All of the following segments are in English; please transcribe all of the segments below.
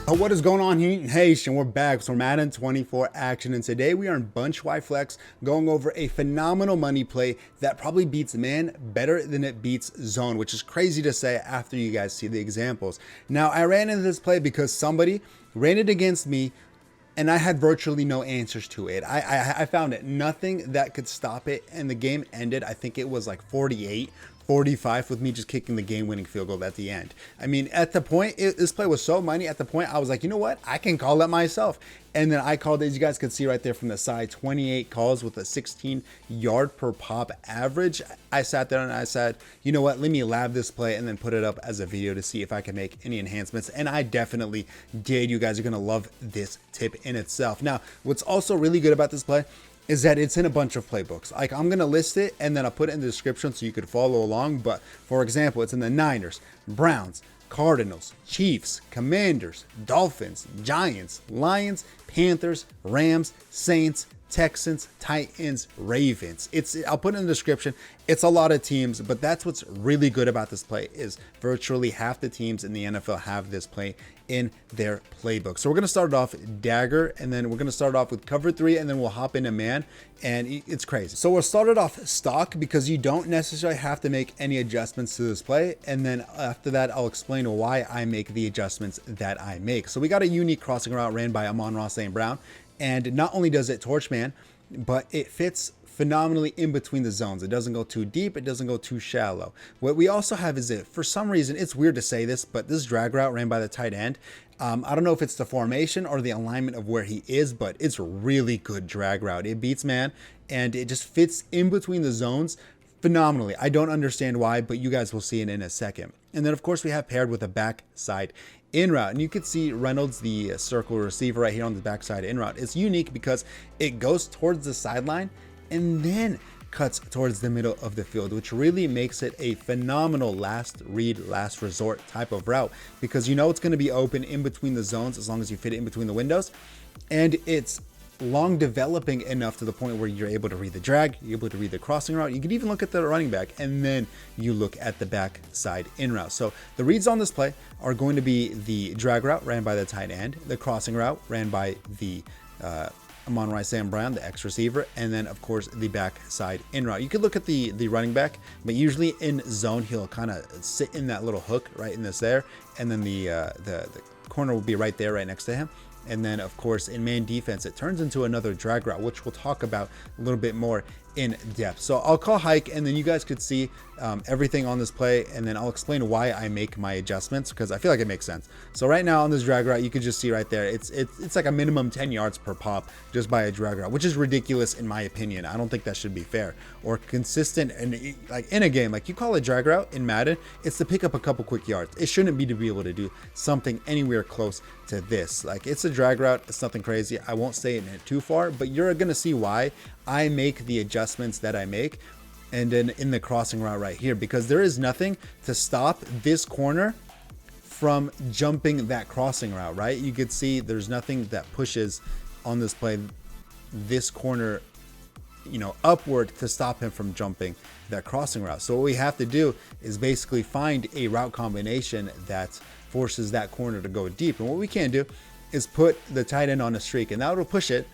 What is going on here? Hey, we're back for Madden 24 action, and today we are in bunch Y flex going over a phenomenal money play that probably beats man better than it beats zone, which is crazy to say after you guys see the examples. Now, I ran into this play because somebody ran it against me and I had virtually no answers to it. I found it nothing that could stop it, and the game ended. I think it was like 48-45 with me just kicking the game-winning field goal at the end. I mean, at the point, this play was so money. At the point, I was like, you know what? I can call it myself. And then I called it, as you guys could see right there from the side, 28 calls with a 16 yard per pop average. I sat there and I said, you know what? Let me lab this play and then put it up as a video to see if I can make any enhancements. And I definitely did. You guys are going to love this tip in itself. Now, what's also really good about this play is that it's in a bunch of playbooks. Like, I'm going to list it and then I'll put it in the description so you could follow along. But for example, it's in the Niners, Browns, Cardinals, Chiefs, Commanders, Dolphins, Giants, Lions, Panthers, Rams, Saints, Texans, Titans, Ravens. I'll put it in the description. It's a lot of teams, but that's what's really good about this play is virtually half the teams in the NFL have this play in their playbook. So we're going to start off dagger, and then we're going to start off with cover 3, and then we'll hop into man, and it's crazy. So we'll start it off stock because you don't necessarily have to make any adjustments to this play, and then after that I'll explain why I make the adjustments that I make. So we got a unique crossing route ran by Amon-Ra St. Brown, and not only does it torch man, but it fits phenomenally in between the zones. It doesn't go too deep, it doesn't go too shallow. What we also have is it, for some reason, it's weird to say this, but this drag route ran by the tight end, I don't know if it's the formation or the alignment of where he is, but it's a really good drag route. It beats man, and it just fits in between the zones phenomenally. I don't understand why, but you guys will see it in a second. And then of course we have paired with a backside in route, and you can see Reynolds, the circle receiver right here on the backside in route. It's unique because it goes towards the sideline and then cuts towards the middle of the field, which really makes it a phenomenal last read, last resort type of route, because you know it's going to be open in between the zones as long as you fit it in between the windows, and it's long developing enough to the point where you're able to read the drag, you're able to read the crossing route. You can even look at the running back, and then you look at the backside in route. So the reads on this play are going to be the drag route ran by the tight end, the crossing route ran by the Amon-Ra St. Brown, the X receiver, and then of course the backside in route. You could look at the running back, but usually in zone he'll kind of sit in that little hook right in this there, and then the corner will be right there, right next to him. And then of course in man defense it turns into another drag route, which we'll talk about a little bit more in depth. So I'll call hike, and then you guys could see everything on this play, and then I'll explain why I make my adjustments because I feel like it makes sense. So right now on this drag route, you can just see right there, it's like a minimum 10 yards per pop just by a drag route, which is ridiculous in my opinion. I don't think that should be fair or consistent. And like in a game, like you call a drag route in Madden, it's to pick up a couple quick yards. It shouldn't be to be able to do something anywhere close to this. Like, it's a drag route, it's nothing crazy. I won't say it too far, but you're gonna see why I make the adjustments that I make, and then in the crossing route right here, because there is nothing to stop this corner from jumping that crossing route, right? You could see there's nothing that pushes on this play this corner, you know, upward to stop him from jumping that crossing route. So what we have to do is basically find a route combination that forces that corner to go deep. And what we can do is put the tight end on a streak, and that will push it,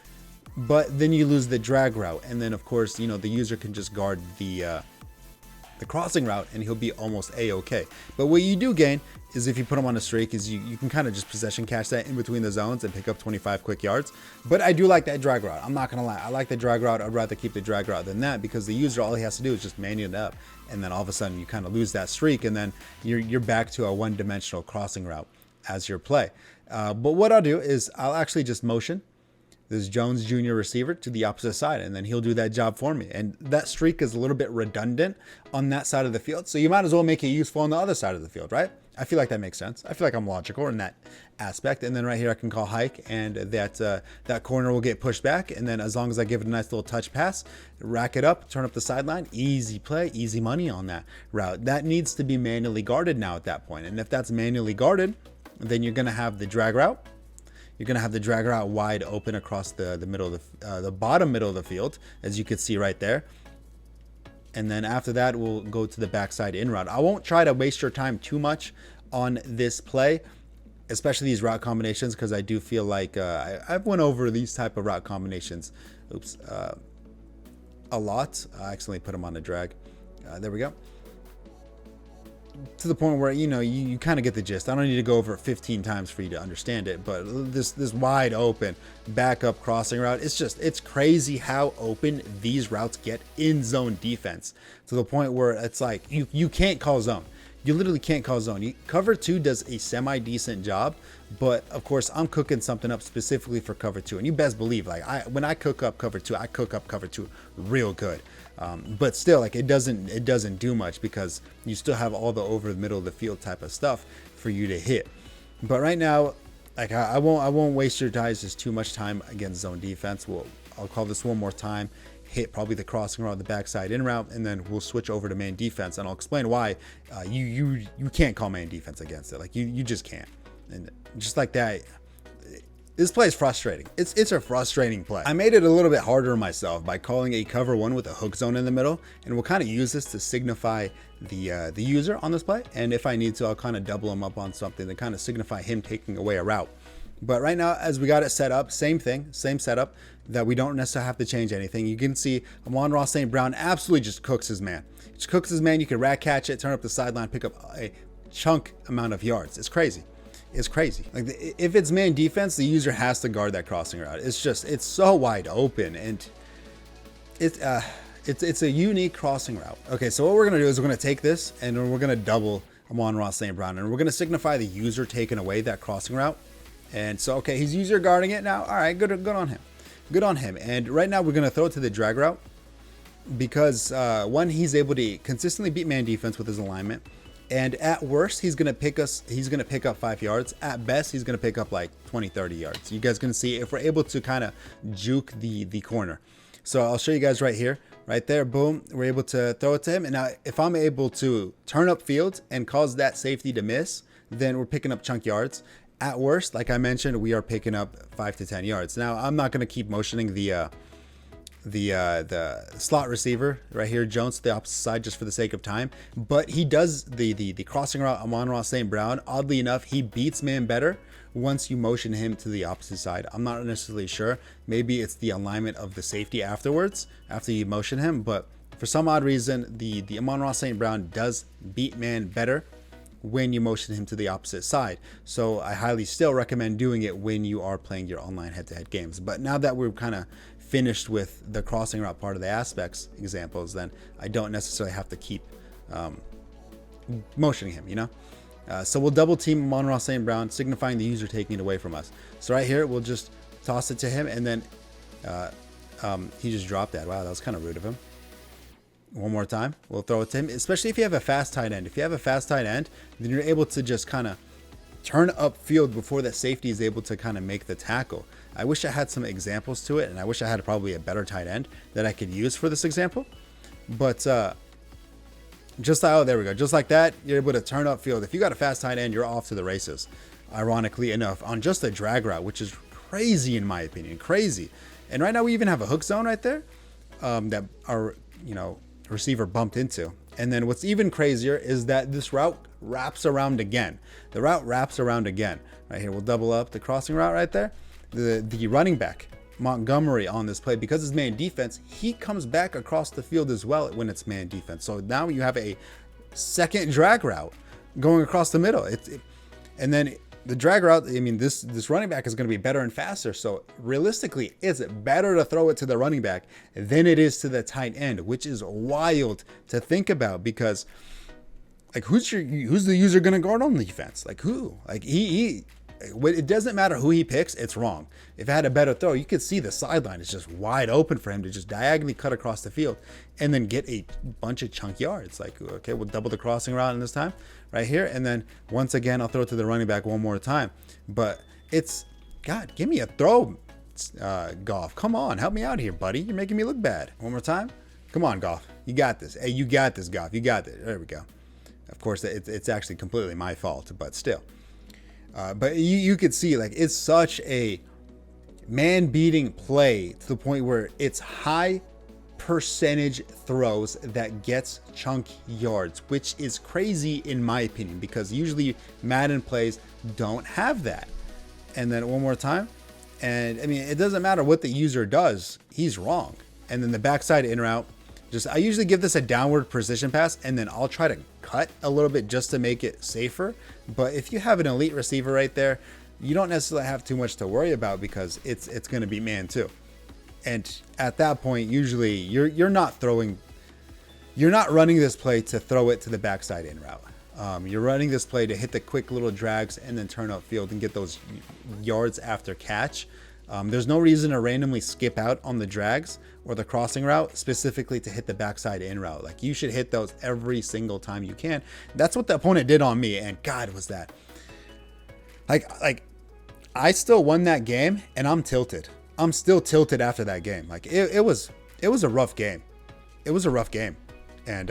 but then you lose the drag route, and then of course, you know, the user can just guard the crossing route and he'll be almost a-okay. But what you do gain is if you put him on a streak is you can kind of just possession catch that in between the zones and pick up 25 quick yards. But I do like that drag route. I'm not gonna lie, I like the drag route. I'd rather keep the drag route than that, because the user, all he has to do is just manual it up, and then all of a sudden you kind of lose that streak, and then you're back to a one-dimensional crossing route as your play. But what I'll do is I'll actually just motion this Jones Jr. receiver to the opposite side, and then he'll do that job for me. And that streak is a little bit redundant on that side of the field, so you might as well make it useful on the other side of the field, right? I feel like that makes sense. I feel like I'm logical in that aspect. And then right here I can call hike, and that corner will get pushed back, and then as long as I give it a nice little touch pass, rack it up, turn up the sideline, easy play, easy money on that route. That needs to be manually guarded now at that point. And if that's manually guarded, then you're going to have the drag route. You're going to have the drag route wide open across the middle of the bottom middle of the field, as you can see right there. And then after that, we'll go to the backside in route. I won't try to waste your time too much on this play, especially these route combinations, because I do feel like I've went over these type of route combinations. Oops, a lot. I accidentally put them on a drag. There we go. To the point where, you know, you kind of get the gist. I don't need to go over it 15 times for you to understand it, but this wide open backup crossing route, it's crazy how open these routes get in zone defense, to the point where it's like you can't call zone. You literally can't call zone. Cover 2 does a semi-decent job, but of course I'm cooking something up specifically for cover 2, and you best believe, like, when I cook up cover 2, I cook up cover 2 real good. But still, like, it doesn't do much, because you still have all the over the middle of the field type of stuff for you to hit. But right now, like, I won't waste your guys just too much time against zone defense. I'll call this one more time, hit probably the crossing route, the backside in route, and then we'll switch over to man defense, and I'll explain why you can't call man defense against it. Like, you just can't. And just like that, this play is frustrating. It's a frustrating play. I made it a little bit harder on myself by calling a cover 1 with a hook zone in the middle, and we'll kind of use this to signify the user on this play. And if I need to, I'll kind of double him up on something to kind of signify him taking away a route. But right now, as we got it set up, same thing, same setup, that we don't necessarily have to change anything. You can see Amon-Ra St. Brown absolutely just cooks his man. Just cooks his man. You can rat catch it, turn up the sideline, pick up a chunk amount of yards. It's crazy. It's crazy. Like, if it's man defense, the user has to guard that crossing route. It's so wide open, and it's a unique crossing route. Okay, so what we're gonna do is we're gonna take this and we're gonna double Amon-Ra St. Brown, and we're gonna signify the user taking away that crossing route. And so, okay, he's user guarding it now. All right, good on him. Good on him. And right now we're gonna throw it to the drag route, because one, he's able to consistently beat man defense with his alignment. And at worst, he's going to pick up 5 yards. At best, he's going to pick up like 20, 30 yards. You guys can see if we're able to kind of juke the corner. So I'll show you guys right here, right there. Boom. We're able to throw it to him. And now if I'm able to turn up field and cause that safety to miss, then we're picking up chunk yards. At worst, like I mentioned, we are picking up 5 to 10 yards. Now, I'm not going to keep motioning the slot receiver right here, Jones, to the opposite side, just for the sake of time. But he does the crossing route, Amon-Ra St. Brown. Oddly enough, he beats man better once you motion him to the opposite side. I'm not necessarily sure. Maybe it's the alignment of the safety afterwards, after you motion him. But for some odd reason, the Amon-Ra St. Brown does beat man better when you motion him to the opposite side. So I highly still recommend doing it when you are playing your online head-to-head games. But now that we're kind of finished with the crossing route part of the aspects examples, then I don't necessarily have to keep motioning him, you know? So we'll double team Amon-Ra St. Brown, signifying the user taking it away from us. So right here, we'll just toss it to him, and then he just dropped that. Wow, that was kind of rude of him. One more time, we'll throw it to him, especially if you have a fast tight end. If you have a fast tight end, then you're able to just kind of turn up field before that safety is able to kind of make the tackle. I wish I had some examples to it, and I wish I had probably a better tight end that I could use for this example. But just oh, there we go. Just like that, you're able to turn up field. If you got a fast tight end, you're off to the races. Ironically enough, on just a drag route, which is crazy in my opinion, crazy. And right now we even have a hook zone right there that our receiver bumped into. And then what's even crazier is that this route wraps around again. The route wraps around again. Right here, we'll double up the crossing route right there. The running back, Montgomery, on this play, because it's man defense, he comes back across the field as well when it's man defense. So now you have a second drag route going across the middle. And then the drag route, I mean, this running back is going to be better and faster. So realistically, is it better to throw it to the running back than it is to the tight end, which is wild to think about, because like who's the user going to guard on defense? Like who? Like it doesn't matter who he picks, it's wrong. If I had a better throw, you could see the sideline is just wide open for him to just diagonally cut across the field and then get a bunch of chunk yards. Like, okay, we'll double the crossing route in this time right here. And then once again, I'll throw it to the running back one more time. But it's, God, give me a throw, Goff. Come on, help me out here, buddy. You're making me look bad. One more time. Come on, Goff. You got this. Hey, you got this, Goff. You got it. There we go. Of course, it's actually completely my fault, but still. But you could see, like, it's such a man-beating play to the point where it's high percentage throws that gets chunky yards, which is crazy in my opinion, because usually Madden plays don't have that. And then one more time. And I mean, it doesn't matter what the user does, he's wrong. And then the backside in route, I usually give this a downward precision pass, and then I'll try to cut a little bit just to make it safer. But if you have an elite receiver right there, you don't necessarily have too much to worry about, because it's going to be man too. And at that point, usually you're not running this play to throw it to the backside in route. You're running this play to hit the quick little drags and then turn upfield and get those yards after catch. There's no reason to randomly skip out on the drags or the crossing route specifically to hit the backside in route. Like, you should hit those every single time you can. That's what the opponent did on me, and God, was that like I still won that game, and I'm tilted. I'm still tilted after that game. Like, it was a rough game. It was a rough game. And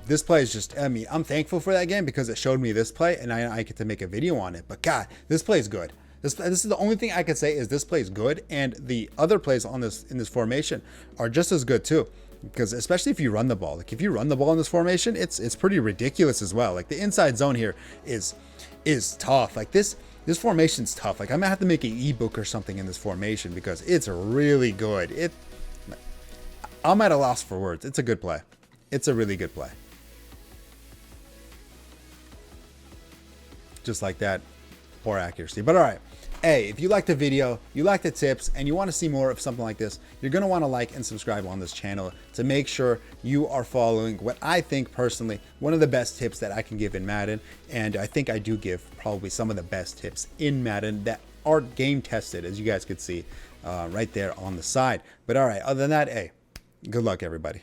this play is just, I mean, I'm thankful for that game because it showed me this play, and I get to make a video on it. But God, this play is good. This is the only thing I could say is this play is good, and the other plays in this formation are just as good too. Because especially if you run the ball, like if you run the ball in this formation, it's pretty ridiculous as well. Like, the inside zone here is tough. Like, this formation's tough. Like, I'm gonna have to make an ebook or something in this formation because it's really good. I'm at a loss for words. It's a good play. It's a really good play. Just like that, poor accuracy. But all right. Hey, if you like the video, you like the tips, and you want to see more of something like this, you're going to want to like and subscribe on this channel to make sure you are following what I think personally one of the best tips that I can give in Madden. And I think I do give probably some of the best tips in Madden that are game tested, as you guys could see right there on the side. But all right, other than that, hey, good luck everybody.